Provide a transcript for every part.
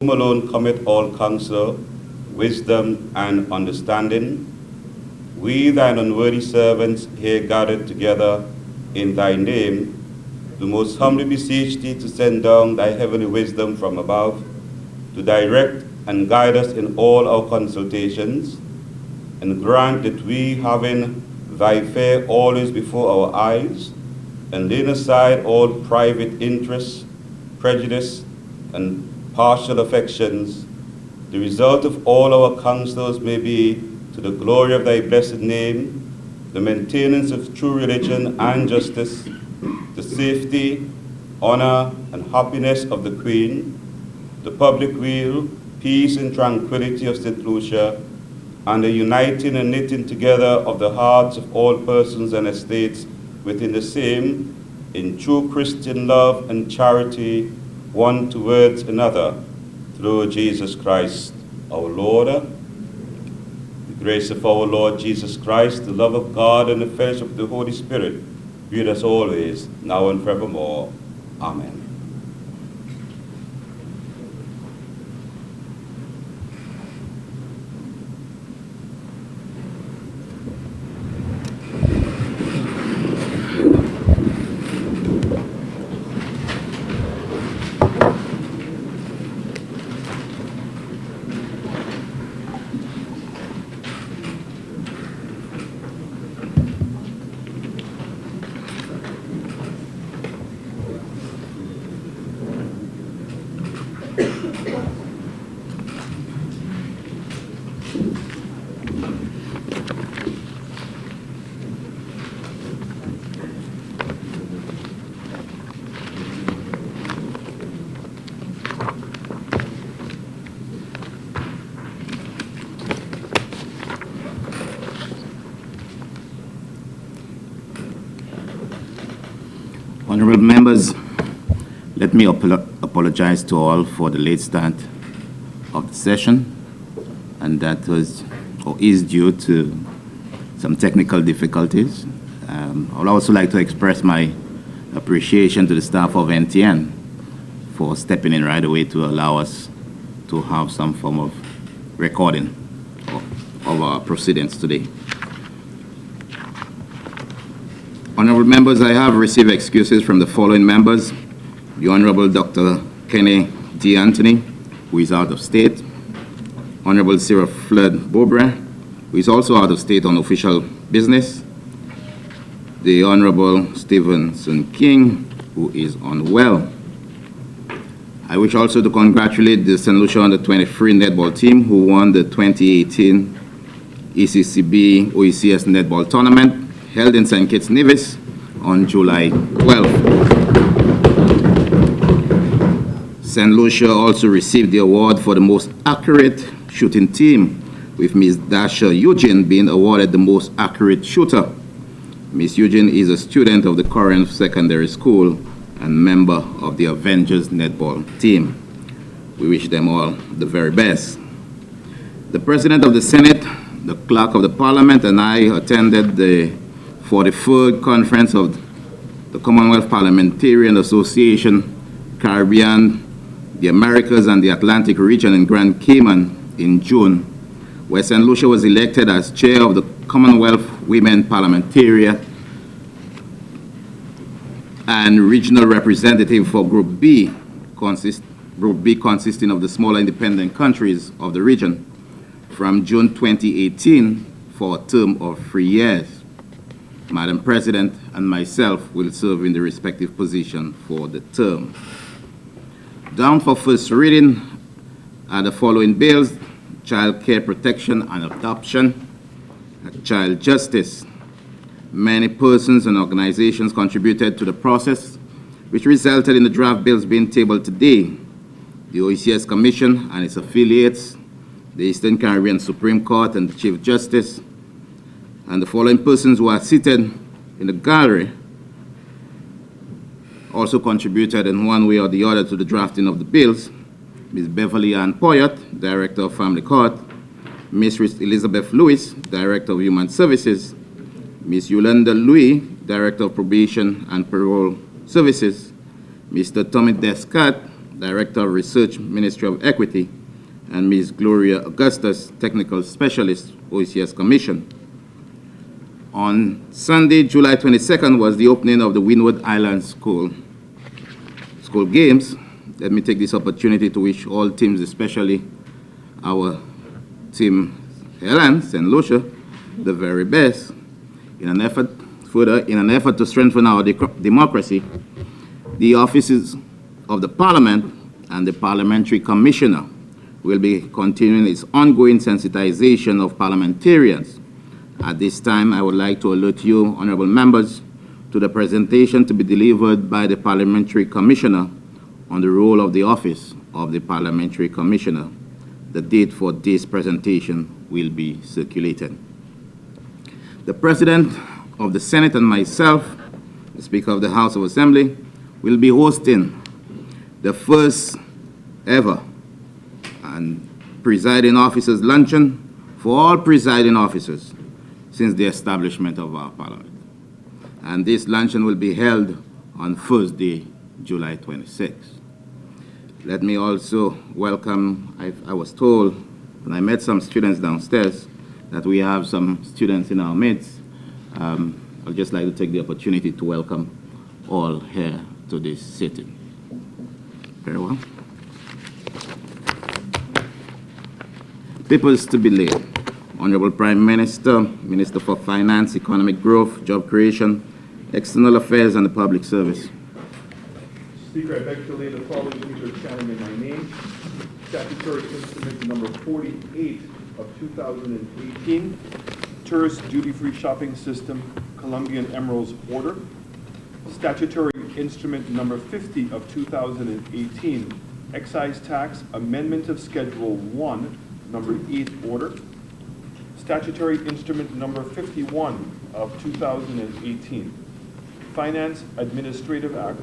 whom alone cometh all counsel, wisdom, and understanding. We, thine unworthy servants, here gathered together in thy name, do most humbly beseech thee to send down thy heavenly wisdom from above, to direct and guide us in all our consultations, and grant that we, having thy fair always before our eyes, and laying aside all private interests, prejudice, and partial affections, the result of all our counsels may be to the glory of thy blessed name, the maintenance of true religion and justice, the safety, honor, and happiness of the Queen, the public weal, peace and tranquility of St. Lucia, and the uniting and knitting together of the hearts of all persons and estates within the same, in true Christian love and charity, one towards another, through Jesus Christ our Lord. The grace of our Lord Jesus Christ, the love of God, and the fellowship of the Holy Spirit be with us always, now and forevermore. Amen. Honorable members, let me apologize to all for the late start of the session, and that was or is due to some technical difficulties. I would also like to express my appreciation to the staff of NTN for stepping in right away to allow us to have some form of recording of our proceedings today. Honorable members, I have received excuses from the following members: the Honorable Dr. Kenny D. Anthony, who is out of state; Honorable Sarah Flood Bobre, who is also out of state on official business; the Honorable Stevenson King, who is unwell. I wish also to congratulate the St. Lucia Under-23 netball team, who won the 2018 ECCB OECS netball tournament held in St. Kitts Nevis on July 12th. St. Lucia also received the award for the most accurate shooting team, with Ms. Dasha Eugene being awarded the most accurate shooter. Ms. Eugene is a student of the Corinth Secondary School and member of the Avengers netball team. We wish them all the very best. The President of the Senate, the Clerk of the Parliament, and I attended the 43rd Conference of the Commonwealth Parliamentarian Association, Caribbean, the Americas, and the Atlantic region in Grand Cayman in June, where St. Lucia was elected as chair of the Commonwealth Women Parliamentarian and regional representative for Group B consisting of the smaller independent countries of the region, from June 2018 for a term of 3 years. Madam President and myself will serve in the respective position for the term. Down for first reading are the following bills: child care protection and adoption, child justice. Many persons and organizations contributed to the process, which resulted in the draft bills being tabled today. The OECS Commission and its affiliates, the Eastern Caribbean Supreme Court and the Chief Justice, and the following persons who are seated in the gallery also contributed in one way or the other to the drafting of the bills: Ms. Beverly Ann Poyot, Director of Family Court; Ms. Elizabeth Lewis, Director of Human Services; Ms. Yolanda Louis, Director of Probation and Parole Services; Mr. Tommy Descott, Director of Research, Ministry of Equity, and Ms. Gloria Augustus, Technical Specialist, OECS Commission. On Sunday, July 22nd, was the opening of the Windward Island School Games. Let me take this opportunity to wish all teams, especially our team Helen, St. Lucia, the very best. In an effort to strengthen our democracy, the offices of the Parliament and the Parliamentary Commissioner will be continuing its ongoing sensitization of parliamentarians. At this time, I would like to alert you, honorable members, to the presentation to be delivered by the Parliamentary Commissioner on the role of the office of the Parliamentary Commissioner. The date for this presentation will be circulated. The President of the Senate and myself, the Speaker of the House of Assembly, will be hosting the first ever and presiding officers luncheon for all presiding officers since the establishment of our Parliament. And this luncheon will be held on Thursday, July 26th. Let me also welcome, I was told when I met some students downstairs that we have some students in our midst. I'd just like to take the opportunity to welcome all here to this sitting. Very well. Papers to be laid. Honorable Prime Minister, Minister for Finance, Economic Growth, Job Creation, External Affairs, and the Public Service. Speaker, I beg to lay the following papers standing in my name. Statutory Instrument Number 48 of 2018, Tourist Duty-Free Shopping System, Colombian Emeralds Order. Statutory Instrument Number 50 of 2018, Excise Tax Amendment of Schedule 1, Number 8 Order. Statutory Instrument Number 51 of 2018, Finance Administrative Act,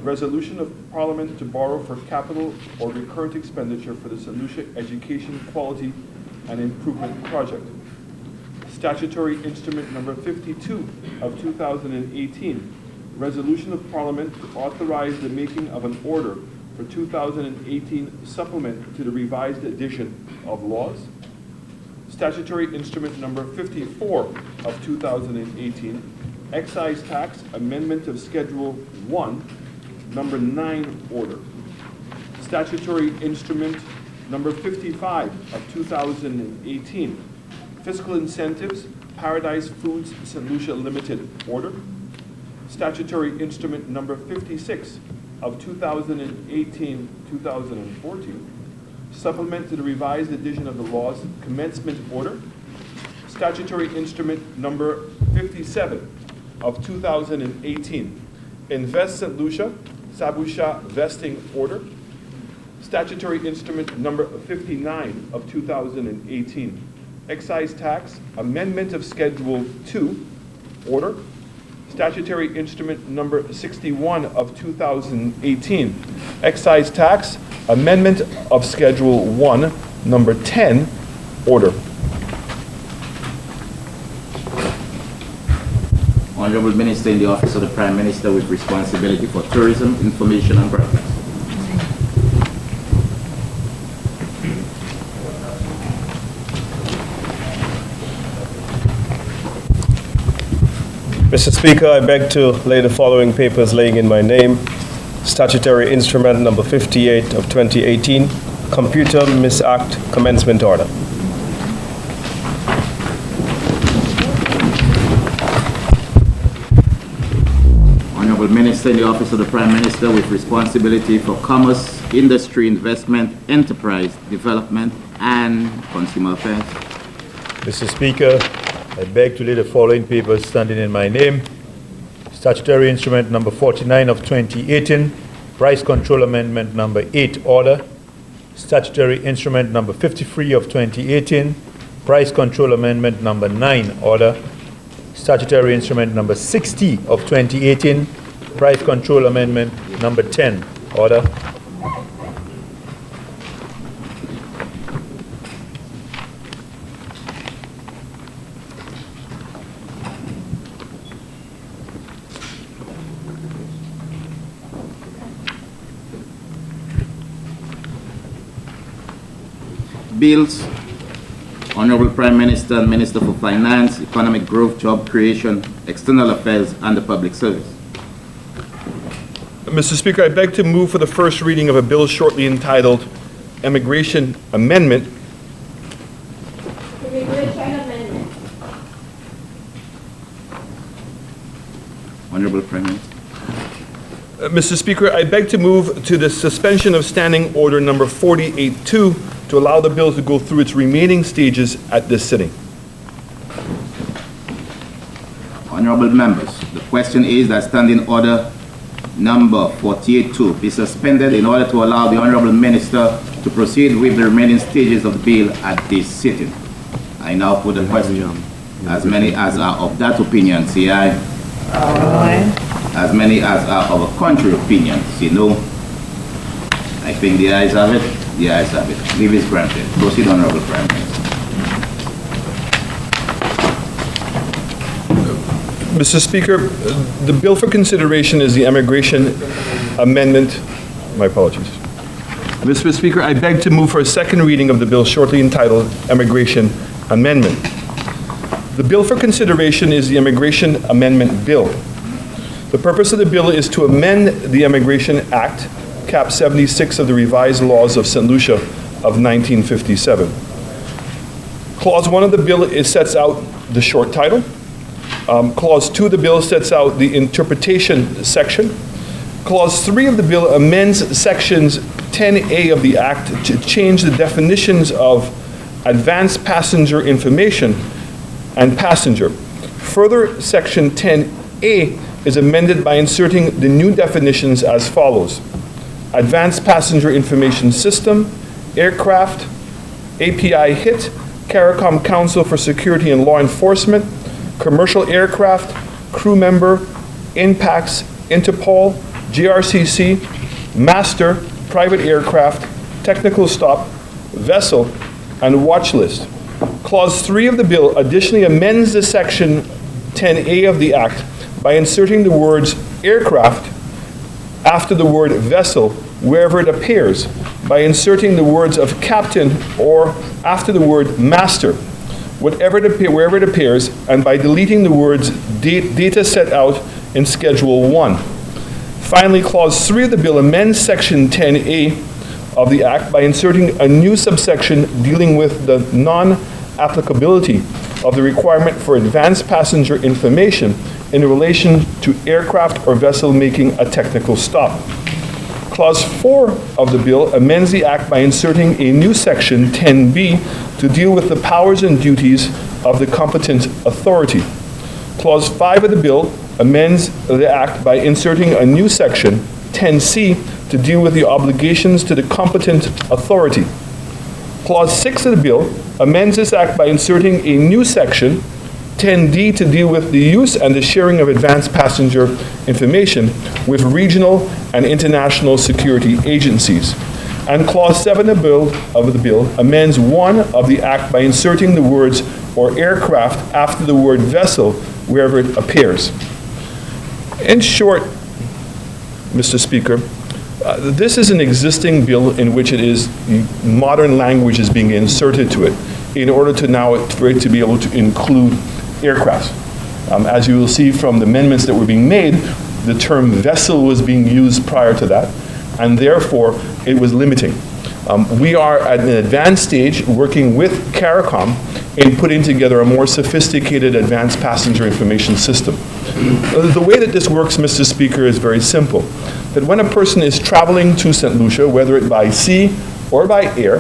Resolution of Parliament to borrow for capital or recurrent expenditure for the St. Lucia Education Quality and Improvement Project. Statutory Instrument Number 52 of 2018, Resolution of Parliament to authorize the making of an order for 2018 supplement to the revised edition of laws. Statutory Instrument Number 54 of 2018, Excise Tax Amendment of Schedule 1, Number 9 Order. Statutory Instrument Number 55 of 2018, Fiscal Incentives, Paradise Foods St. Lucia Limited Order. Statutory Instrument Number 56 of 2018-2014, Supplement to the Revised Edition of the Laws Commencement Order. Statutory Instrument Number 57 of 2018, Invest St. Lucia Sabusha Vesting Order. Statutory Instrument Number 59 of 2018, Excise Tax Amendment of Schedule 2 Order. Statutory Instrument Number 61 of 2018, Excise Tax Amendment of Schedule 1, Number 10, Order. Honorable Minister in the Office of the Prime Minister with responsibility for tourism, information, and broadcasting. Mr. Speaker, I beg to lay the following papers laying in my name. Statutory Instrument Number 58 of 2018, Computer Misact Commencement Order. Honorable Minister in the Office of the Prime Minister with responsibility for commerce, industry, investment, enterprise, development, and consumer affairs. Mr. Speaker, I beg to lay the following papers standing in my name. Statutory Instrument Number 49 of 2018, Price Control Amendment Number 8 Order. Statutory Instrument Number 53 of 2018, Price Control Amendment Number 9 Order. Statutory Instrument Number 60 of 2018, Price Control Amendment Number 10 Order. Bills. Honorable Prime Minister and Minister for Finance, Economic Growth, Job Creation, External Affairs, and the Public Service. Mr. Speaker, I beg to move for the first reading of a bill shortly entitled Immigration Amendment. Immigration Amendment. Honorable Prime Minister. Mr. Speaker, I beg to move to the suspension of Standing Order number 48-2 to allow the bill to go through its remaining stages at this sitting. Honorable members, the question is that Standing Order number 48-2 be suspended in order to allow the Honorable Minister to proceed with the remaining stages of the bill at this sitting. I now put the question. As many as are of that opinion, say aye. Aye. As many as are of a contrary opinion, say no. I think the ayes have it. The ayes have it. Leave is granted. Proceed, Honorable Prime Minister. Mr. Speaker, the bill for consideration is the Immigration Amendment. My apologies. Mr. Speaker, I beg to move for a second reading of the bill shortly entitled Immigration Amendment. The bill for consideration is the Immigration Amendment Bill. The purpose of the bill is to amend the Immigration Act, Cap 76 of the Revised Laws of St. Lucia of 1957. Clause 1 of the bill sets out the short title. Clause 2 of the bill sets out the interpretation section. Clause 3 of the bill amends sections 10A of the Act to change the definitions of advanced passenger information and passenger. Further, section 10A is amended by inserting the new definitions as follows: Advanced Passenger Information System, Aircraft, API HIT, CARICOM Council for Security and Law Enforcement, Commercial Aircraft, Crew Member, INPACS, Interpol, GRCC, Master, Private Aircraft, Technical Stop, Vessel, and Watch List. Clause 3 of the bill additionally amends the section 10A of the Act by inserting the words aircraft after the word vessel wherever it appears, by inserting the words of captain or after the word master wherever it appears, and by deleting the words data set out in Schedule 1. Finally, Clause 3 of the bill amends Section 10A of the Act by inserting a new subsection dealing with the non-applicability of the requirement for advanced passenger information in relation to aircraft or vessel making a technical stop. Clause 4 of the bill amends the Act by inserting a new section, 10B, to deal with the powers and duties of the competent authority. Clause 5 of the bill amends the Act by inserting a new section, 10C, to deal with the obligations to the competent authority. Clause 6 of the bill amends this Act by inserting a new section, 10D, to deal with the use and the sharing of advanced passenger information with regional and international security agencies. And Clause 7 of the bill amends 1 of the Act by inserting the words or aircraft after the word vessel wherever it appears. In short, Mr. Speaker, this is an existing bill in which it is modern language is being inserted to it in order to now for it to be able to include aircraft. As you will see from the amendments that were being made, the term vessel was being used prior to that, and therefore it was limiting. We are at an advanced stage working with CARICOM in putting together a more sophisticated advanced passenger information system. The way that this works, Mr. Speaker, is very simple. That when a person is traveling to St. Lucia, whether it by sea or by air,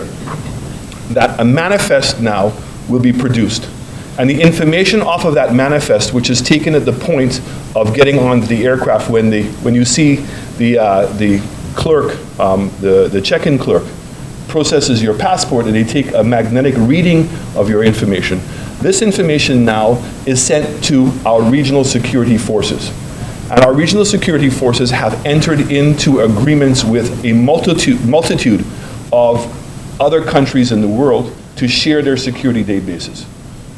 that a manifest now will be produced. And the information off of that manifest, which is taken at the point of getting onto the aircraft, when you see the clerk, the check-in clerk, processes your passport and they take a magnetic reading of your information. This information now is sent to our regional security forces. And our regional security forces have entered into agreements with a multitude of other countries in the world to share their security databases.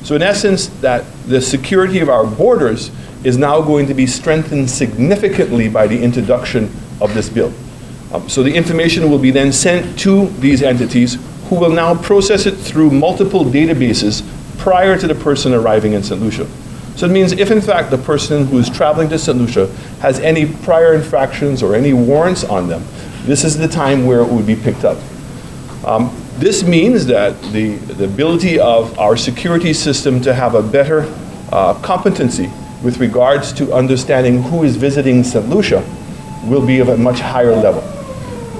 So in essence, that the security of our borders is now going to be strengthened significantly by the introduction of this bill. So the information will be then sent to these entities who will now process it through multiple databases prior to the person arriving in St. Lucia. So it means if in fact the person who is traveling to St. Lucia has any prior infractions or any warrants on them, this is the time where it would be picked up. This means that the ability of our security system to have a better competency with regards to understanding who is visiting St. Lucia will be of a much higher level.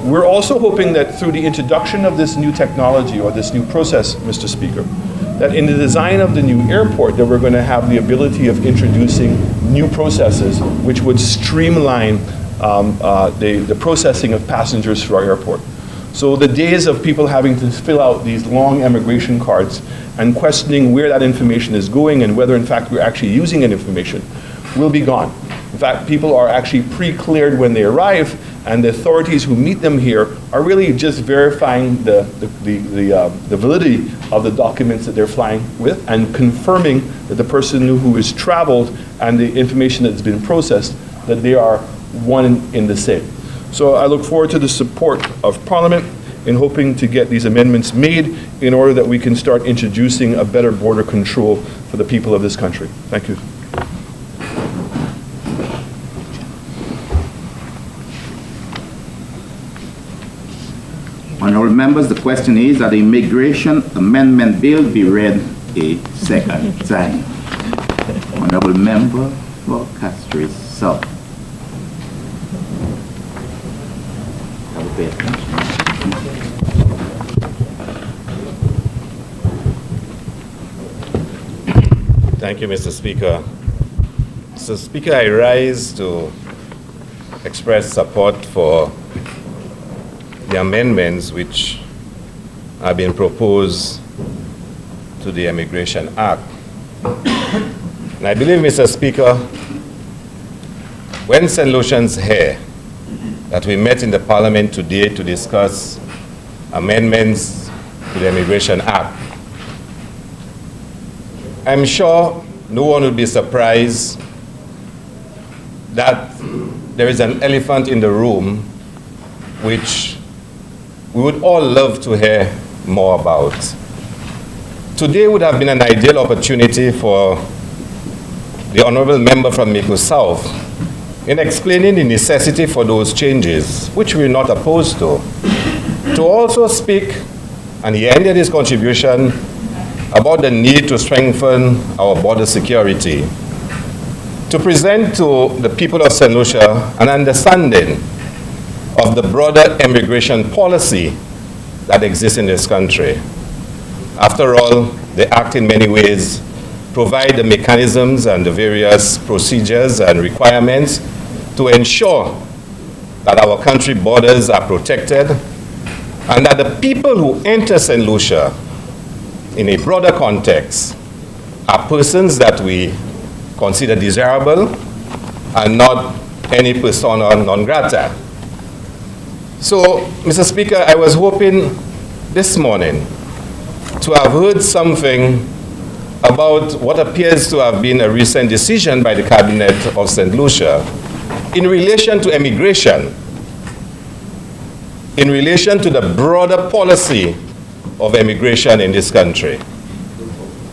We're also hoping that through the introduction of this new technology or this new process, Mr. Speaker, that in the design of the new airport that we're going to have the ability of introducing new processes which would streamline the processing of passengers through our airport. So the days of people having to fill out these long immigration cards and questioning where that information is going and whether in fact we're actually using that information will be gone. In fact, people are actually pre-cleared when they arrive, and the authorities who meet them here are really just verifying the validity of the documents that they're flying with and confirming that the person who has traveled and the information that's been processed, that they are one in the same. So I look forward to the support of Parliament in hoping to get these amendments made in order that we can start introducing a better border control for the people of this country. Thank you. Honourable members, the question is that the Immigration Amendment Bill be read a second time. Honourable Member for Castries South. Thank you, Mr. Speaker. Mr. Speaker, I rise to express support for the amendments which have been proposed to the Immigration Act. And I believe, Mr. Speaker, when St. Lucians hear that we met in the Parliament today to discuss amendments to the Immigration Act, I'm sure no one would be surprised that there is an elephant in the room which we would all love to hear more about. Today would have been an ideal opportunity for the Honourable Member from Mako South in explaining the necessity for those changes, which we're not opposed to also speak, and he ended his contribution, about the need to strengthen our border security, to present to the people of St. Lucia an understanding of the broader immigration policy that exists in this country. After all, the Act in many ways provide the mechanisms and the various procedures and requirements to ensure that our country borders are protected and that the people who enter St. Lucia in a broader context are persons that we consider desirable and not any persona non grata. So, Mr. Speaker, I was hoping this morning to have heard something about what appears to have been a recent decision by the Cabinet of St. Lucia in relation to immigration, in relation to the broader policy of immigration in this country.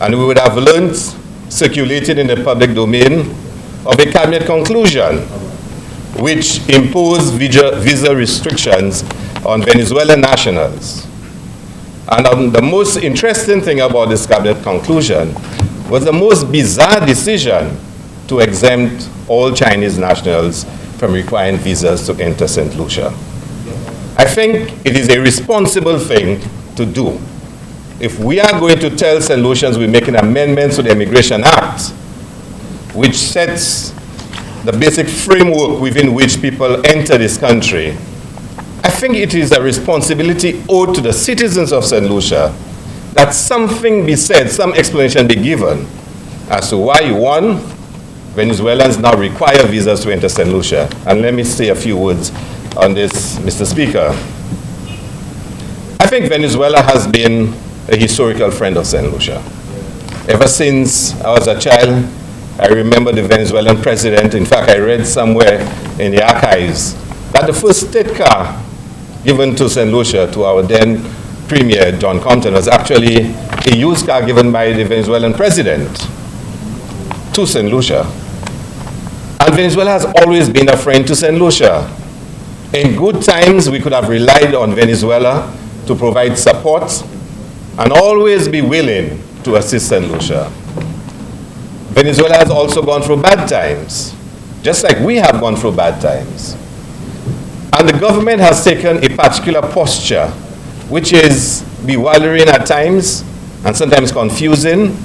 And we would have learned, circulated in the public domain, of a Cabinet conclusion which imposed visa restrictions on Venezuelan nationals. And the most interesting thing about this Cabinet conclusion was the most bizarre decision to exempt all Chinese nationals from requiring visas to enter St. Lucia. I think it is a responsible thing to do. If we are going to tell St. Lucians we're making amendments to the Immigration Act, which sets the basic framework within which people enter this country, I think it is a responsibility owed to the citizens of St. Lucia that something be said, some explanation be given as to why, one, Venezuelans now require visas to enter St. Lucia. And let me say a few words on this, Mr. Speaker. I think Venezuela has been a historical friend of St. Lucia. Ever since I was a child, I remember the Venezuelan president. In fact, I read somewhere in the archives that the first state car given to St. Lucia, to our then Premier John Compton was actually a used car given by the Venezuelan president to St. Lucia. And Venezuela has always been a friend to St. Lucia. In good times, we could have relied on Venezuela to provide support and always be willing to assist St. Lucia. Venezuela has also gone through bad times, just like we have gone through bad times. And the government has taken a particular posture, which is bewildering at times and sometimes confusing,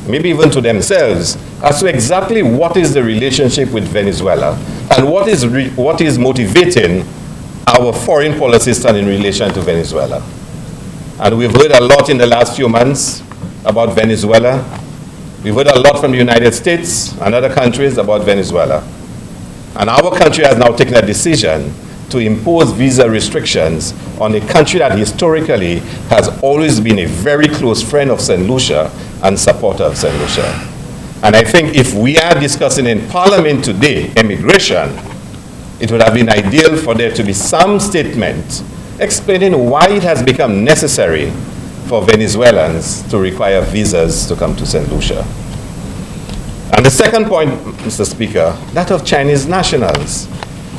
maybe even to themselves, as to exactly what is the relationship with Venezuela and what is motivating our foreign policy stand in relation to Venezuela. And we've heard a lot in the last few months about Venezuela. We've heard a lot from the United States and other countries about Venezuela. And our country has now taken a decision to impose visa restrictions on a country that historically has always been a very close friend of St. Lucia and supporter of St. Lucia. And I think if we are discussing in Parliament today immigration, it would have been ideal for there to be some statement explaining why it has become necessary for Venezuelans to require visas to come to St. Lucia. And the second point, Mr. Speaker, that of Chinese nationals.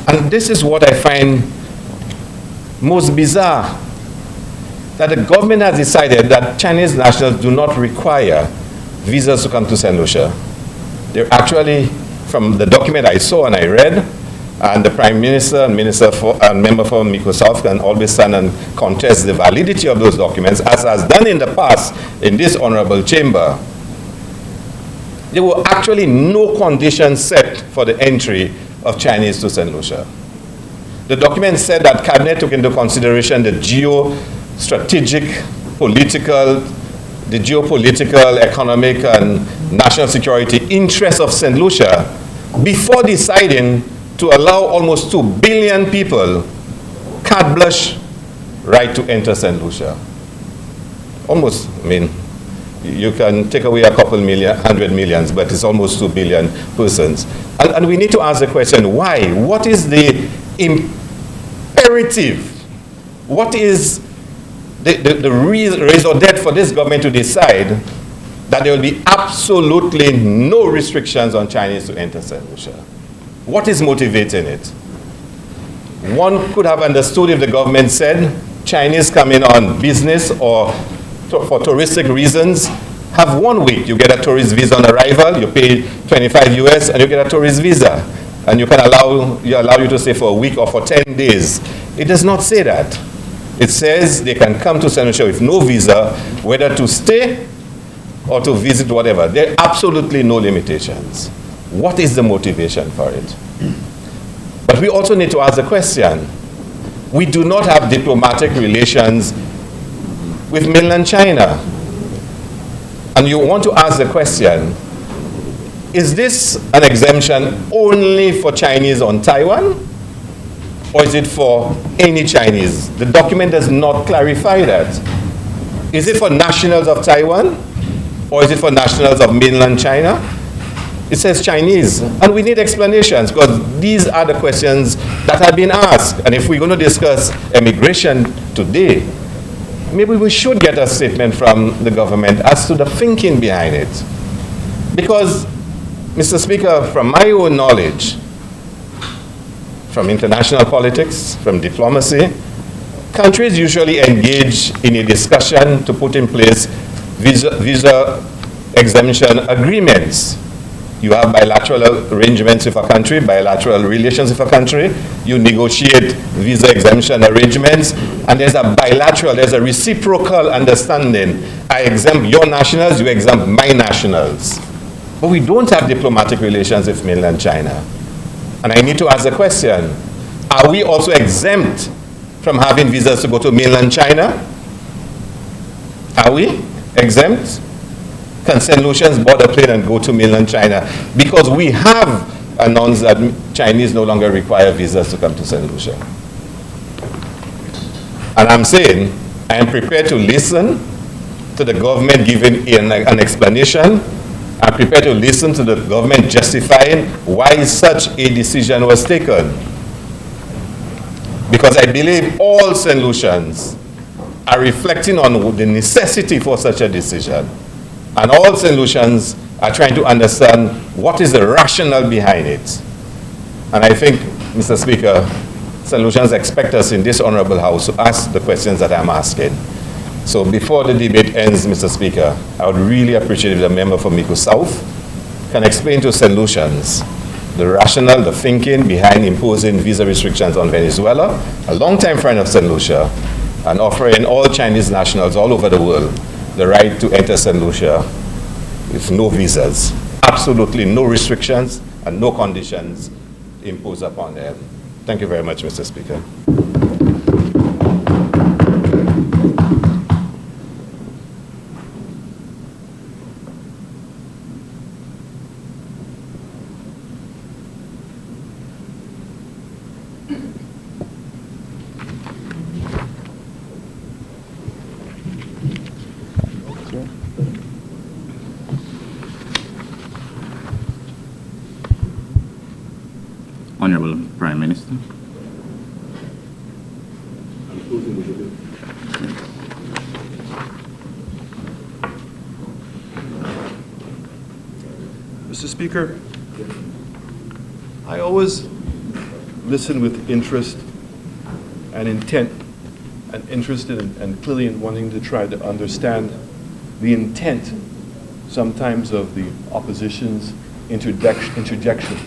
And this is what I find most bizarre, that the government has decided that Chinese nationals do not require visas to come to St. Lucia. They're actually, from the document I saw and I read, and the Prime Minister and member for Microsoft can always stand and contest the validity of those documents, as has done in the past in this honorable chamber. There were actually no conditions set for the entry of Chinese to St. Lucia. The document said that Cabinet took into consideration the geostrategic, geopolitical, economic, and national security interests of St. Lucia before deciding to allow almost 2 billion people carte blanche right to enter St. Lucia. Almost, I mean, you can take away a couple million, 100 millions, but it's almost 2 billion persons. And we need to ask the question, why? What is the imperative? What is the raison d'etre for this government to decide that there will be absolutely no restrictions on Chinese to enter St. Lucia? What is motivating it? One could have understood if the government said Chinese come in on business or for touristic reasons, have 1 week. You get a tourist visa on arrival, you pay 25 US and you get a tourist visa. And you can allow you to stay for a week or for 10 days. It does not say that. It says they can come to St. Lucia with no visa, whether to stay or to visit, whatever. There are absolutely no limitations. What is the motivation for it? But we also need to ask the question. We do not have diplomatic relations with mainland China. And you want to ask the question, is this an exemption only for Chinese on Taiwan? Or is it for any Chinese? The document does not clarify that. Is it for nationals of Taiwan? Or is it for nationals of mainland China? It says Chinese, and we need explanations because these are the questions that have been asked. And if we're going to discuss immigration today, maybe we should get a statement from the government as to the thinking behind it. Because, Mr. Speaker, from my own knowledge, from international politics, from diplomacy, countries usually engage in a discussion to put in place visa exemption agreements. You have bilateral arrangements with a country, bilateral relations with a country. You negotiate visa exemption arrangements, and there's a reciprocal understanding. I exempt your nationals, you exempt my nationals. But we don't have diplomatic relations with mainland China. And I need to ask the question, are we also exempt from having visas to go to mainland China? Are we exempt? Can St. Lucians board a plane and go to mainland China? Because we have announced that Chinese no longer require visas to come to St. Lucia. And I'm saying, I am prepared to listen to the government giving an explanation. I'm prepared to listen to the government justifying why such a decision was taken. Because I believe all St. Lucians are reflecting on the necessity for such a decision. And all St. Lucians are trying to understand what is the rationale behind it. And I think, Mr. Speaker, St. Lucians expect us in this honorable house to ask the questions that I'm asking. So before the debate ends, Mr. Speaker, I would really appreciate if the member for Mico South can explain to St. Lucians the rationale, the thinking behind imposing visa restrictions on Venezuela, a longtime friend of St. Lucia, and offering all Chinese nationals all over the world the right to enter St. Lucia with no visas, absolutely no restrictions and no conditions imposed upon them. Thank you very much, Mr. Speaker. Honorable Prime Minister. Mr. Speaker, I always listen with interest and intent, and interested and clearly in wanting to try to understand the intent sometimes of the opposition's interjection.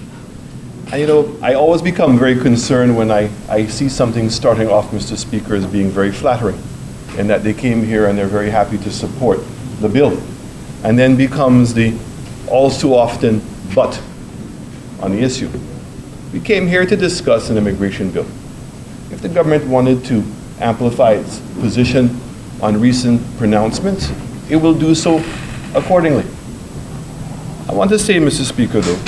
And you know, I always become very concerned when I see something starting off, Mr. Speaker, as being very flattering, and that they came here and they're very happy to support the bill, and then becomes the all too often but on the issue. We came here to discuss an immigration bill. If the government wanted to amplify its position on recent pronouncements, it will do so accordingly. I want to say, Mr. Speaker, though,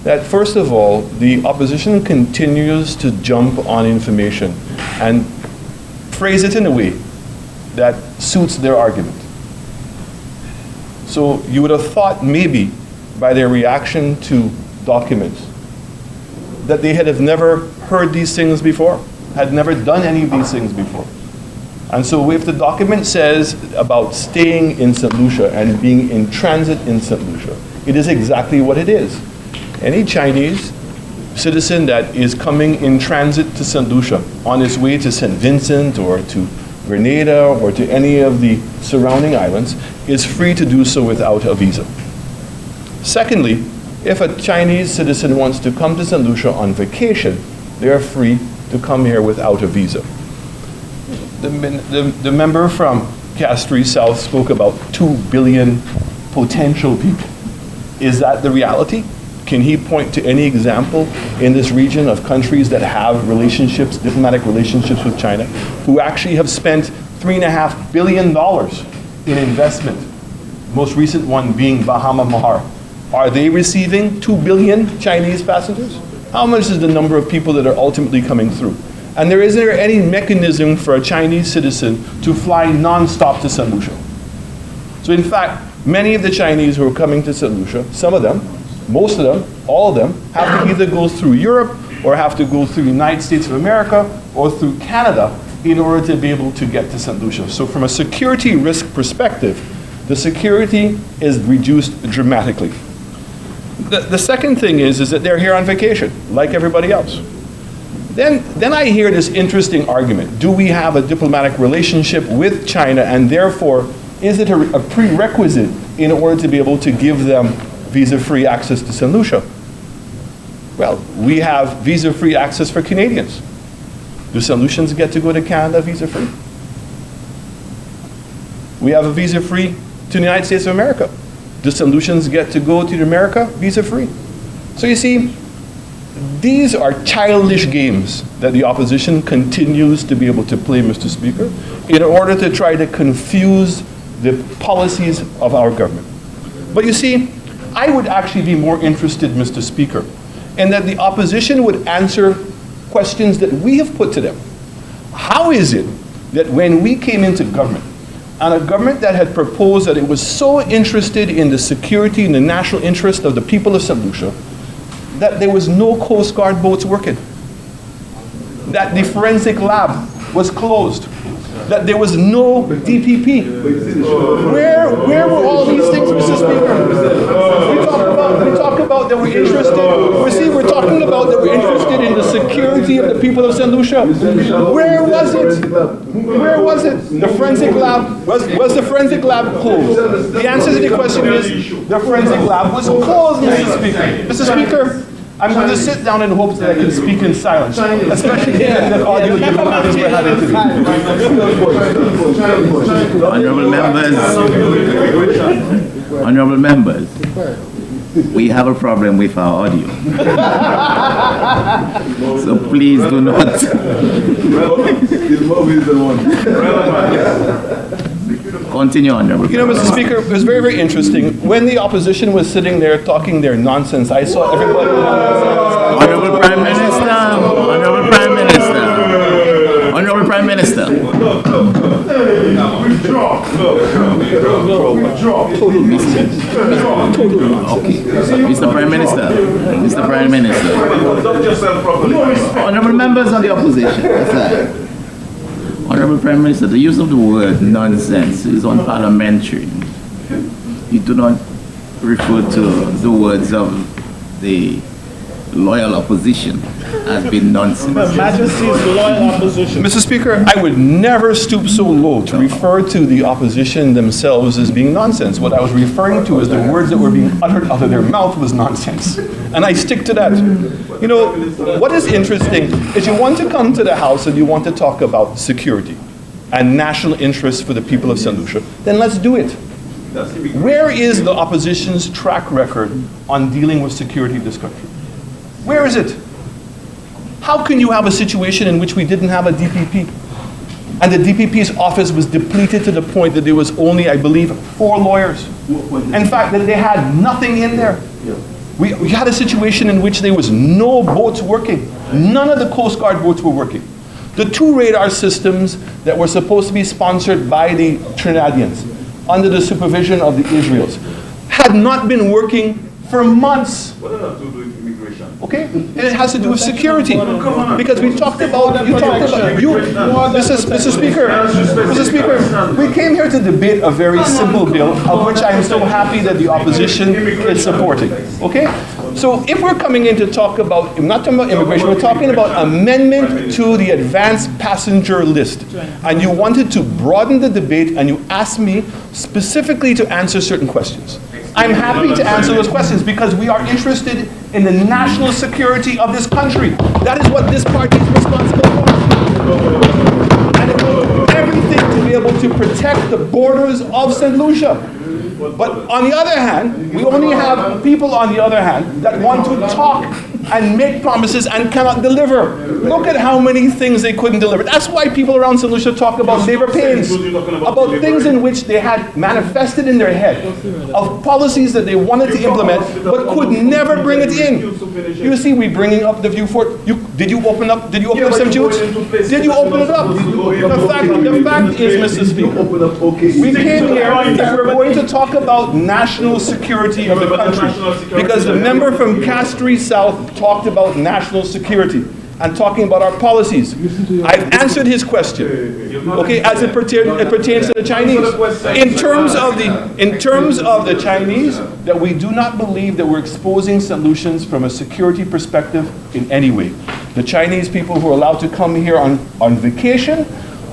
that first of all, the opposition continues to jump on information and phrase it in a way that suits their argument. So you would have thought maybe by their reaction to documents that they had have never heard these things before, had never done any of these things before. And so if the document says about staying in St. Lucia and being in transit in St. Lucia, it is exactly what it is. Any Chinese citizen that is coming in transit to St. Lucia on his way to St. Vincent or to Grenada or to any of the surrounding islands is free to do so without a visa. Secondly, if a Chinese citizen wants to come to St. Lucia on vacation, they are free to come here without a visa. The member from Castries South spoke about 2 billion potential people. Is that the reality? Can he point to any example in this region of countries that have relationships, diplomatic relationships with China, who actually have spent $3.5 billion in investment? Most recent one being Bahama Mahar. Are they receiving 2 billion Chinese passengers? How much is the number of people that are ultimately coming through? And isn't there any mechanism for a Chinese citizen to fly non-stop to St. Lucia? So in fact, many of the Chinese who are coming to St. Lucia, some of them, most of them, all of them, have to either go through Europe or have to go through the United States of America or through Canada in order to be able to get to St. Lucia. So from a security risk perspective, the security is reduced dramatically. The second thing is that they're here on vacation, like everybody else. Then I hear this interesting argument. Do we have a diplomatic relationship with China, and therefore, is it a prerequisite in order to be able to give them visa-free access to St. Lucia? Well, we have visa-free access for Canadians. Do St. Lucians get to go to Canada visa-free? We have a visa-free to the United States of America. Do St. Lucians get to go to America visa-free? So you see, these are childish games that the opposition continues to be able to play, Mr. Speaker, in order to try to confuse the policies of our government. But you see, I would actually be more interested, Mr. Speaker, in that the opposition would answer questions that we have put to them. How is it that when we came into government, and a government that had proposed that it was so interested in the security and the national interest of the people of St. Lucia, that there was no Coast Guard boats working, that the forensic lab was closed, that there was no DPP. Where were all these things, Mr. Speaker? We talk about that we're interested. We're talking about that we're interested in the security of the people of St. Lucia. Where was it? Where was it? The forensic lab was the forensic lab closed? The answer to the question is the forensic lab was closed, Mr. Speaker. Mr. Speaker, I'm going to sit down in hopes that I can speak in silence, especially given that audio difficulties we're having today. Honorable members, we have a problem with our audio. So please do not. Continue, Honorable. You know, Mr. Speaker, it was very, very interesting. When the opposition was sitting there talking their nonsense, I saw everybody. Honorable Prime Minister. Honorable Prime Minister. Honorable Prime Minister. Okay. Mr. Prime Minister. Mr. Prime Minister. Honorable members of the opposition. Aside. Honorable Prime Minister, the use of the word nonsense is unparliamentary. You do not refer to the words of the loyal opposition as being nonsense. Her Majesty's loyal opposition. Mr. Speaker, I would never stoop so low to refer to the opposition themselves as being nonsense. What I was referring to is the words that were being uttered out of their mouth was nonsense. And I stick to that. You know, what is interesting is you want to come to the House and you want to talk about security and national interests for the people of St. Lucia, then let's do it. Where is the opposition's track record on dealing with security of this country? Where is it? How can you have a situation in which we didn't have a DPP? And the DPP's office was depleted to the point that there was only, I believe, 4 lawyers. In fact, that they had nothing in there. We had a situation in which there was no boats working. None of the Coast Guard boats were working. The 2 radar systems that were supposed to be sponsored by the Trinidadians under the supervision of the Israelis had not been working for months. What does that do with immigration? Okay? And it has to do with security. Because we talked about, Mr. Speaker, we came here to debate a very simple bill, of which I am so happy that the opposition is supporting. Okay? So if we're coming in to talk about, not talking about immigration, we're talking about amendment to the advanced passenger list. And you wanted to broaden the debate and you asked me specifically to answer certain questions. I'm happy to answer those questions because we are interested in the national security of this country. That is what this party is responsible for. And it will do everything to be able to protect the borders of St. Lucia. But on the other hand, we only have people on the other hand that want to talk and make promises and cannot deliver. Look at how many things they couldn't deliver. That's why people around St. Lucia talk about labor pains, about things in which they had manifested in their head, of policies that they wanted to implement but could never bring it in. You see, we bringing up the view for it. Did you open up St. Jude's? Did you open it up? The fact is, Mr. Speaker, we came here and we're going to talk about national security of the country because the member from Castries South talked about national security and talking about our policies. I've answered his question, okay, as it pertains to the Chinese. In terms of the Chinese, that we do not believe that we're exposing St. Lucians from a security perspective in any way. The Chinese people who are allowed to come here on vacation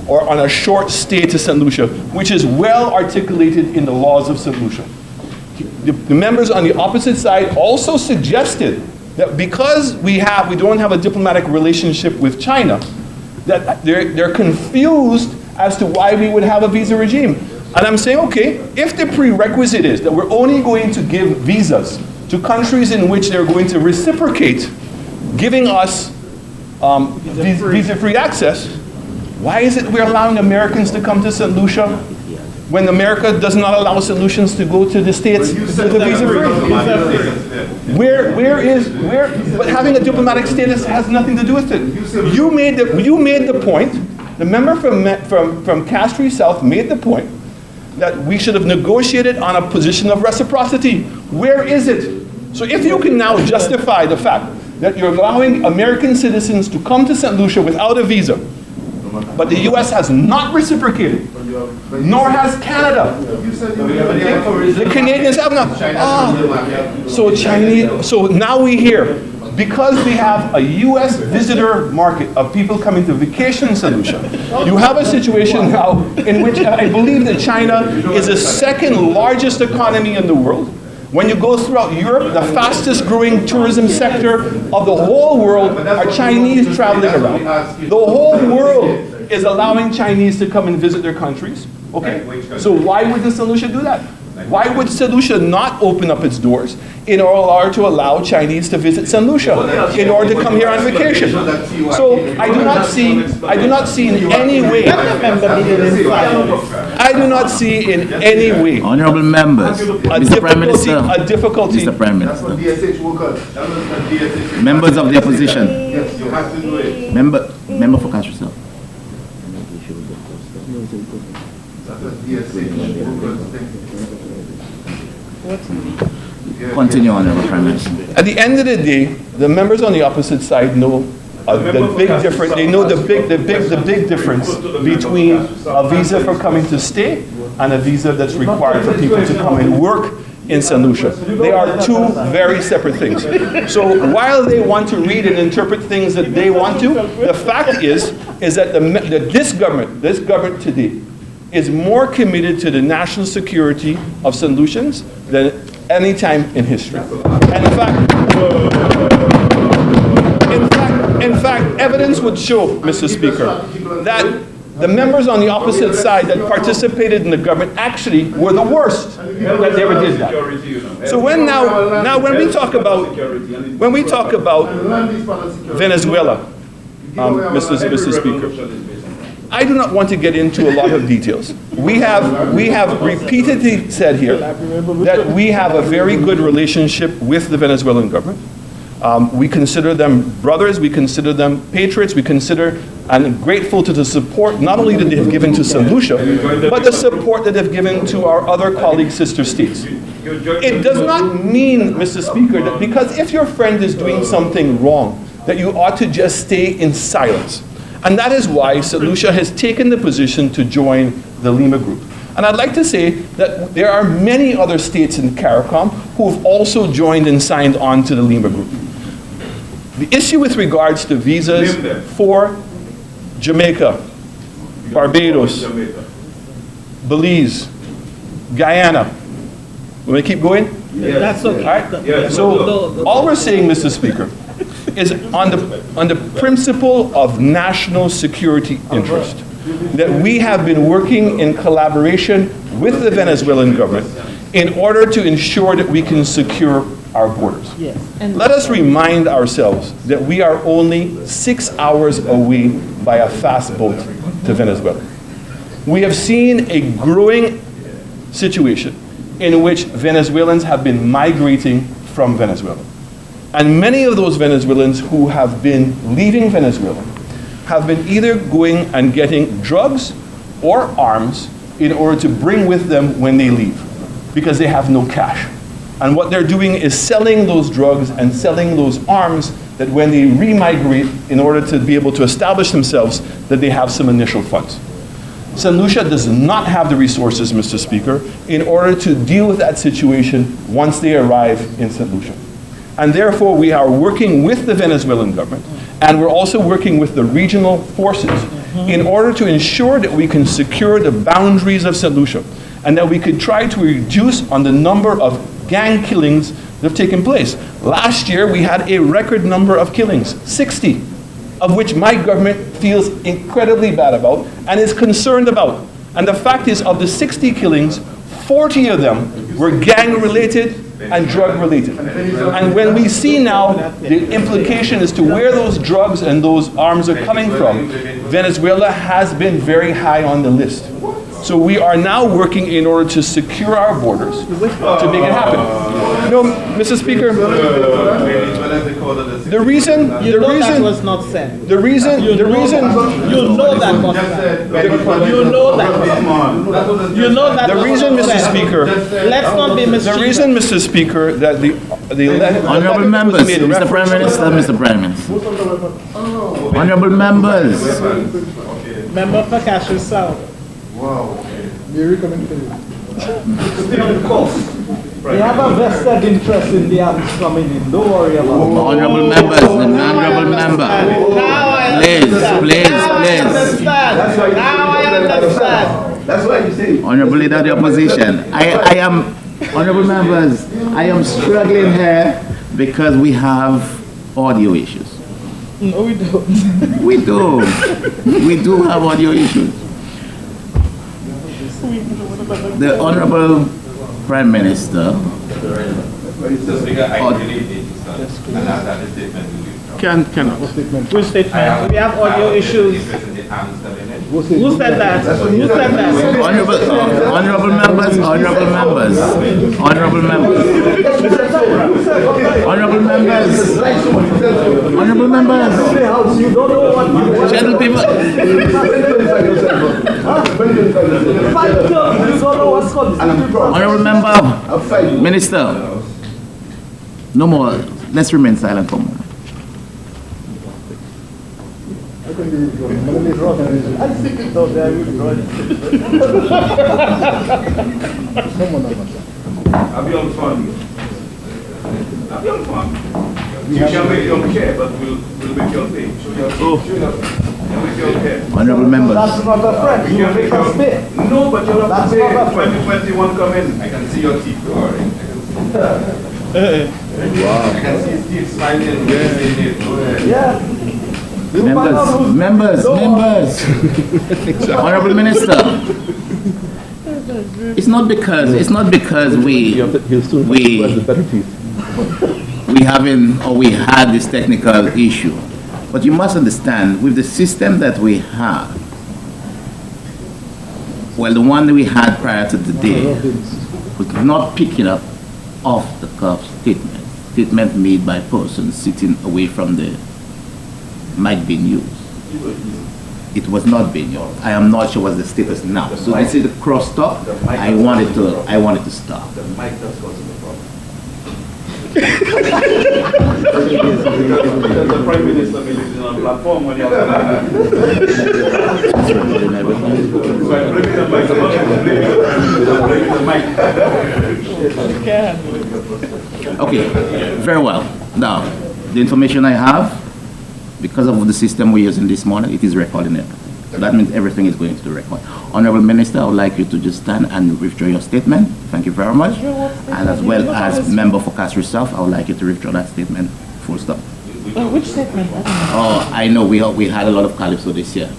or on a short stay to St. Lucia, which is well articulated in the laws of St. Lucia. The members on the opposite side also suggested that because we don't have a diplomatic relationship with China, that they're confused as to why we would have a visa regime. And I'm saying, okay, if the prerequisite is that we're only going to give visas to countries in which they're going to reciprocate giving us visa-free access, why is it we're allowing Americans to come to St. Lucia when America does not allow St. Lucians to go to the States with a visa-free? But having a diplomatic status has nothing to do with it. You made the point, the member from Castries South made the point that we should have negotiated on a position of reciprocity. Where is it? So if you can now justify the fact that you're allowing American citizens to come to St. Lucia without a visa, But the U.S. has not reciprocated, nor has Canada. The Canadians have not. So now we hear, because we have a U.S. visitor market of people coming to vacation in St. Lucia, you have a situation now in which I believe that China is the second largest economy in the world. When you go throughout Europe, the fastest growing tourism sector of the whole world are Chinese traveling around. The whole world is allowing Chinese to come and visit their countries. Okay? So why would St. Lucia do that? Why would St. Lucia not open up its doors in order to allow Chinese to visit St. Lucia, in order to come here on vacation? So I do not see in any way, I do not see in any way Honorable members, Mr. Prime Minister, a difficulty. Mr. Prime Minister, members of the opposition, member for Castro. Continue, Honorable Prime Minister. At the end of the day, the members on the opposite side know the big difference. They know the big difference between a visa for coming to stay and a visa that's required for people to come and work in St. Lucia. They are two very separate things. So while they want to read and interpret things that they want to, the fact is that this government today is more committed to the national security of St. Lucians than any time in history. And in fact, evidence would show, Mr. Speaker, that the members on the opposite side that participated in the government actually were the worst that they ever did that. So when we talk about Venezuela, Mr. Speaker, I do not want to get into a lot of details. We have repeatedly said here that we have a very good relationship with the Venezuelan government. We consider them brothers, we consider them patriots, we consider and grateful to the support not only that they have given to St. Lucia, but the support that they've given to our other colleague sister states. It does not mean, Mr. Speaker, that because if your friend is doing something wrong, that you ought to just stay in silence. And that is why St. Lucia has taken the position to join the Lima Group. And I'd like to say that there are many other states in CARICOM who have also joined and signed on to the Lima Group. The issue with regards to visas for Jamaica, Barbados, Belize, Guyana. Want me to keep going? Yes. That's okay. All right? So all we're saying, Mr. Speaker, is on the principle of national security interest, that we have been working in collaboration with the Venezuelan government in order to ensure that we can secure our borders. Yes. Let us remind ourselves that we are only 6 hours away by a fast boat to Venezuela. We have seen a growing situation in which Venezuelans have been migrating from Venezuela. And many of those Venezuelans who have been leaving Venezuela have been either going and getting drugs or arms in order to bring with them when they leave, because they have no cash. And what they're doing is selling those drugs and selling those arms that when they re-migrate in order to be able to establish themselves, that they have some initial funds. St. Lucia does not have the resources, Mr. Speaker, in order to deal with that situation once they arrive in St. Lucia. And therefore, we are working with the Venezuelan government, and we're also working with the regional forces in order to ensure that we can secure the boundaries of St. Lucia, and that we could try to reduce on the number of gang killings that have taken place. Last year, we had a record number of killings, 60, of which my government feels incredibly bad about and is concerned about. And the fact is, of the 60 killings, 40 of them were gang-related and drug-related. And when we see now the implication as to where those drugs and those arms are coming from, Venezuela has been very high on the list. So we are now working in order to secure our borders to make it happen. No, Mr. Speaker, the reason that was not said. The reason You know that was said. The reason, Mr. Speaker, Let's not be mischievous. the reason, Mr. Speaker, that the Honorable members, Mr. Prime Minister, Mr. Prime Minister. Honorable members. Member for Castro South. They have a vested interest in the acts coming in. Don't worry about it. Honorable members, the honorable member. Now I Please. understand. Now I understand. That's what you say. Honorable Leader of the Opposition, I am, honorable members, I am struggling here because we have audio issues. No, we don't. We do have audio issues. The Honorable Prime Minister can Which statement? We have audio issues. Who said that? Who said that? honorable members, honorable members, honorable members, honorable members, honorable members, You don't know what you gentle people. Honorable member, minister, no more. Let's remain silent for a moment. I'll be on fun. You can make your chair, but we'll make your thing. Make your chair. Honorable members. That's not a friend. You can make your Spit. No, but you're not That's to say not a- 2021 come in. I can see your teeth growing. I can see his teeth smiling. Yeah. Members. Honorable Minister, it's not because we had this technical issue, but you must understand with the system that we have. Well, the one that we had prior to today was not picking up off the cuff statement made by persons sitting away from the mic being used. It was not being used. I am not sure what's the status now. So this is the cross talk. I wanted to stop. The mic does cause the problem. The Prime Minister may be on a platform when you're so I bring the mic. Okay, very well. Now, the information I have, because of the system we're using this morning, it is recording everything. So that means everything is going to the record. Honorable Minister, I would like you to just stand and withdraw your statement. Thank you very much. And as well as member for Castro South, I would like you to withdraw that statement. Full stop. Which statement? Oh, I know we had a lot of calypso this year.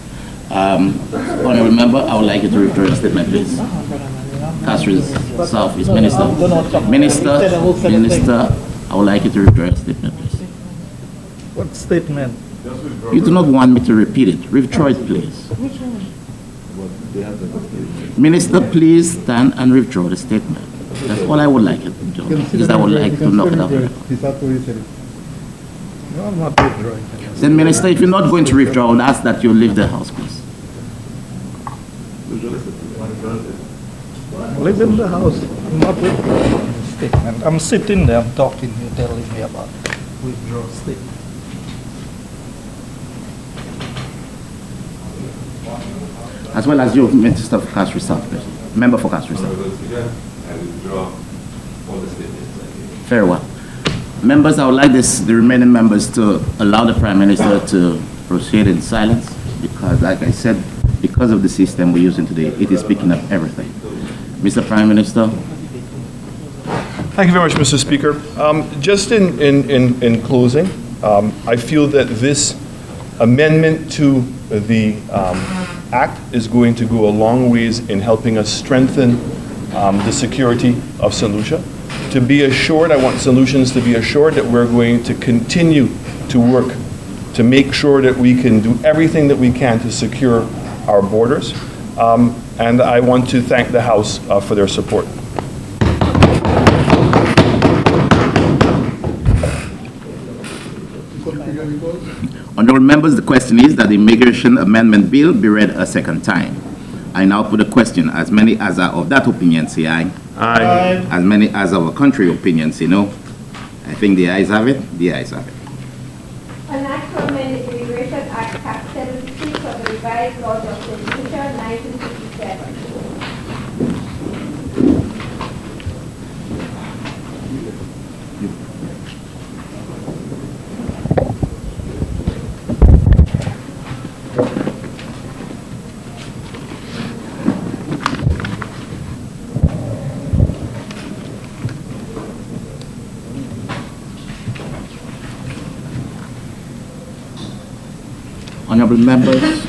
Honorable member, I would like you to withdraw your statement, please. Castro South is Minister. Minister, I would like you to withdraw your statement, please. What statement? You do not want me to repeat it. Withdraw it, please. Minister, please stand and withdraw the statement. That's all I would like you to do, because I would like to knock it off. No, I'm not withdrawing. Then, Minister, if you're not going to withdraw, I would ask that you leave the house, please. Live in the house. I'm not withdrawing the statement. I'm sitting there, I'm talking, you're telling me about withdraw statement. As well as you, Minister for Castro South, please. Member for Castro South. I withdraw all the statements. Very well. Members, I would like the remaining members to allow the Prime Minister to proceed in silence, because, like I said, because of the system we're using today, it is picking up everything. Mr. Prime Minister. Thank you very much, Mr. Speaker. Just in closing, I feel that this amendment to the Act is going to go a long ways in helping us strengthen the security of St. Lucia. To be assured, I want Solutions to be assured that we're going to continue to work to make sure that we can do everything that we can to secure our borders. And I want to thank the House for their support. Honorable members, the question is that the Immigration Amendment Bill be read a second time. I now put a question. As many as are of that opinion say aye. Aye. As many as of a contrary opinion say no. I think the ayes have it. The ayes have it. An act to amend the Immigration Act, Chapter 76 of the revised laws of St. Lucia, 1957. Honorable members,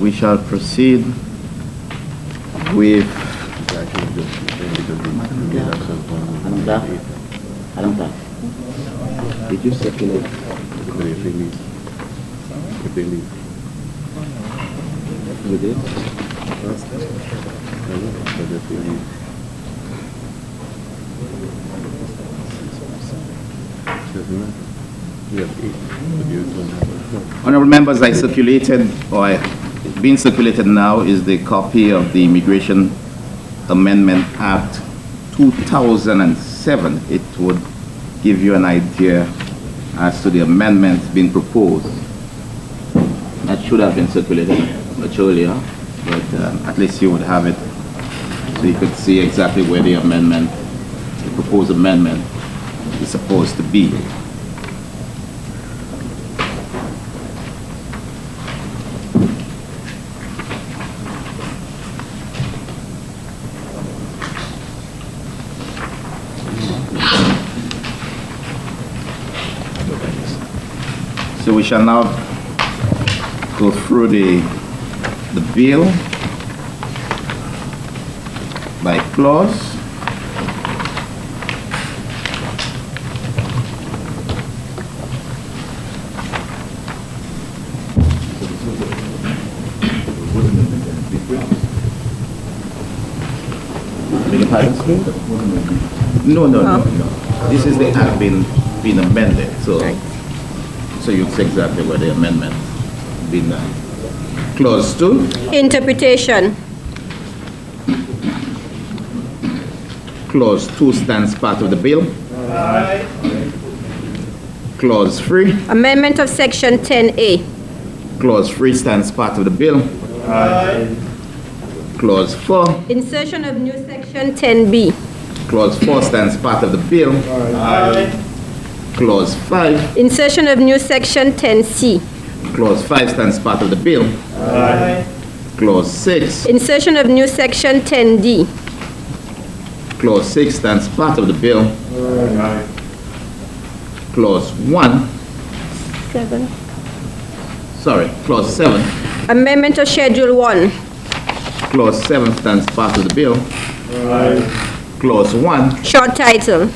we shall proceed with Did you circulate? We did? Honorable members, I circulated, or being circulated now, is the copy of the Immigration Amendment Act 2007. It would give you an idea as to the amendments being proposed. That should have been circulated much earlier, but at least you would have it so you could see exactly where the amendment, the proposed amendment, is supposed to be. So we shall now go through the bill by clause. No. This is the act being amended, so you see exactly where the amendment being done. Clause 2. Interpretation. Clause 2 stands part of the bill. Aye. Clause 3. Amendment of Section 10A. Clause 3 stands part of the bill. Aye. Clause 4. Insertion of new Section 10B. Clause 4 stands part of the bill. Aye. Clause 5. Insertion of new Section 10C. Clause 5 stands part of the bill. Aye. Clause 6. Insertion of new Section 10D. Clause 6 stands part of the bill. Aye. Clause 1. 7. Clause 7. Amendment of Schedule 1. Clause 7 stands part of the bill. Aye. Clause 1. Short title.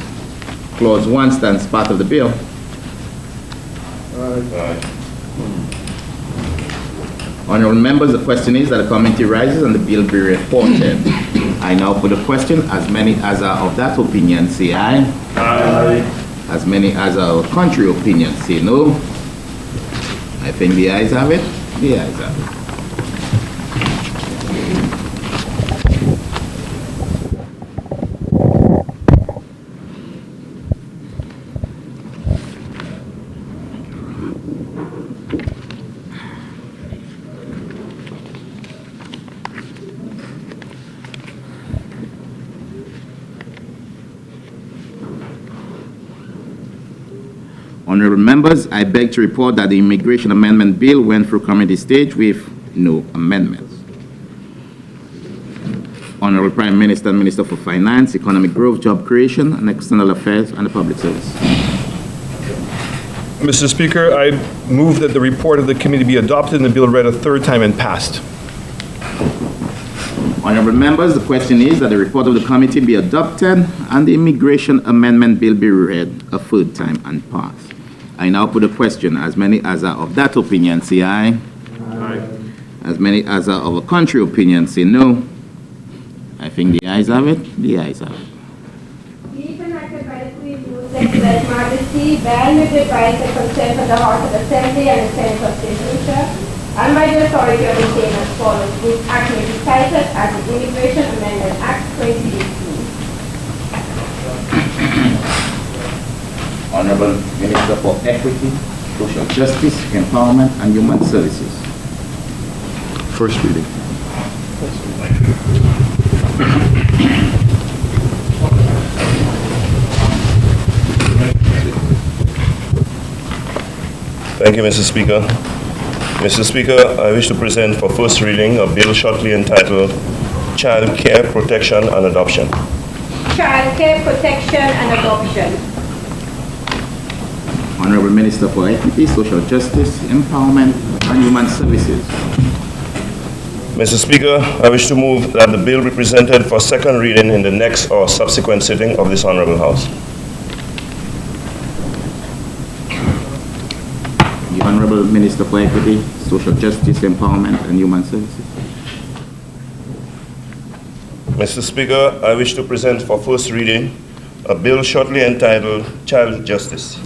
Clause 1 stands part of the bill. Aye. Honorable members, the question is that the committee rises and the bill be reported. I now put the question. As many as are of that opinion say aye. Aye. As many as are of contrary opinion say no. I think the ayes have it. The ayes have it. Honorable members, I beg to report that the Immigration Amendment Bill went through committee stage with no amendments. Honorable Prime Minister and Minister for Finance, Economic Growth, Job Creation, and External Affairs and the Public Service. Mr. Speaker, I move that the report of the committee be adopted and the bill read a third time and passed. Honorable members, the question is that the report of the committee be adopted and the Immigration Amendment Bill be read a third time and passed. I now put a question. As many as are of that opinion say aye. Aye. As many as are of a contrary opinion say no. I think the ayes have it. The ayes have it. Be enacted by the Queen Rule, Excellent Majesty, valued by the consent of the House of Assembly and the Senate of St. Lucia, and by the authority of the same as follows. This act may be cited as the Immigration Amendment Act 2018. Honorable Minister. Minister for Equity, Social Justice, Empowerment, and Human Services. First reading. Thank you, Mr. Speaker. Mr. Speaker, I wish to present for first reading a bill shortly entitled Child Care Protection and Adoption. Child Care Protection and Adoption. Honorable Minister for Equity, Social Justice, Empowerment, and Human Services. Mr. Speaker, I wish to move that the bill be presented for second reading in the next or subsequent sitting of this Honorable House. The Honorable Minister for Equity, Social Justice, Empowerment, and Human Services. Mr. Speaker, I wish to present for first reading a bill shortly entitled Child Justice.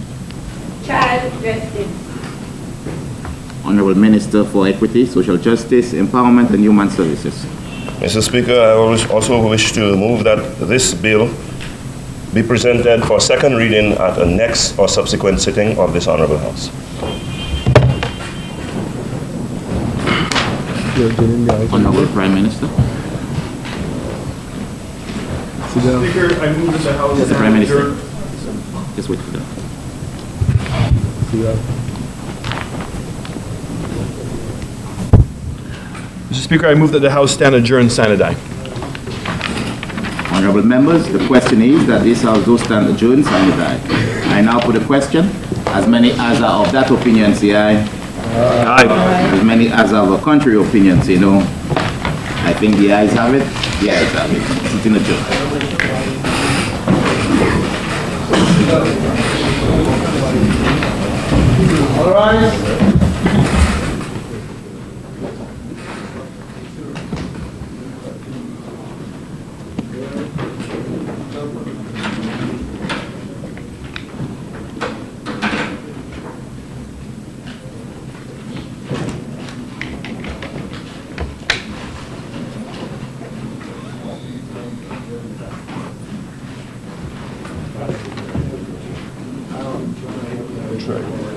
Child Justice. Honorable Minister for Equity, Social Justice, Empowerment, and Human Services. Mr. Speaker, I also wish to move that this bill be presented for second reading at a next or subsequent sitting of this Honorable House. Honorable Prime Minister. Speaker, I move that the House Mr. Prime stand Minister. adjourned. Just wait for that. Mr. Speaker, I move that the House stand adjourned sine die. Honorable members, the question is that this House do stand adjourned sine die. I now put a question. As many as are of that opinion say aye. Aye. As many as are of a contrary opinion say no. I think the ayes have it. The ayes have it. Sitting adjourned. All right. That's right.